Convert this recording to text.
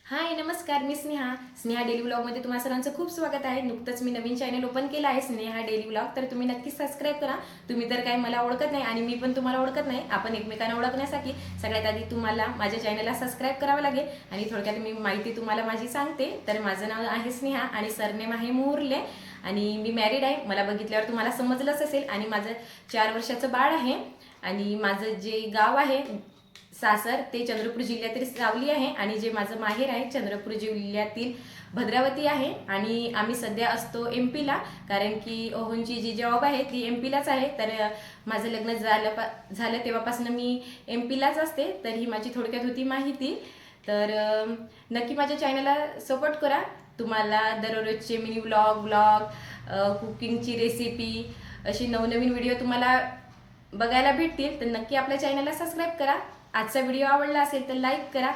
हाय नमस्कार, मी स्नेहा डेली व्लॉगमध्ये तुम्हा सर्वांचं खूप स्वागत आहे। नुकतंच मी नवीन चॅनल ओपन केलं आहे, स्नेहा डेली व्लॉग। तर तुम्ही नक्कीच सबस्क्राईब करा। तुम्ही तर काय मला ओळखत नाही आणि मी पण तुम्हाला ओळखत नाही। आपण एकमेकांना ओळखण्यासाठी सगळ्यात आधी तुम्हाला माझ्या चॅनलला सबस्क्राईब करावं लागेल। आणि थोडक्यात मी माहिती तुम्हाला माझी सांगते। तर माझं नाव आहे स्नेहा आणि सरनेम आहे मोहर्ले आणि मी मॅरिड आहे। मला बघितल्यावर तुम्हाला समजलंच असेल। आणि माझं 4 वर्षाचं बाळ आहे आणि माझं जे गाव आहे सासर ते चंद्रपूर जिल्ह्यातील सावली आहे आणि जे माझं माहेर आहे चंद्रपूर जिल्ह्यातील भद्रावती आहे। आणि आम्ही सध्या असतो एमपीला, कारण की ओहोंची जी जॉब आहे ती एमपीलाच आहे। तर माझं लग्न झालं तेव्हापासून मी एमपीलाच असते। तर ही माझी थोडक्यात होती माहिती। तर नक्की माझ्या चॅनलला सपोर्ट करा। तुम्हाला दररोजचे मिनी व्लॉग कुकिंगची रेसिपी अशी नवनवीन व्हिडिओ तुम्हाला बघायला भेटतील। तर नक्की आपल्या चॅनलला सबस्क्राईब करा। आजचा व्हिडिओ आवडला असेल तर लाईक करा,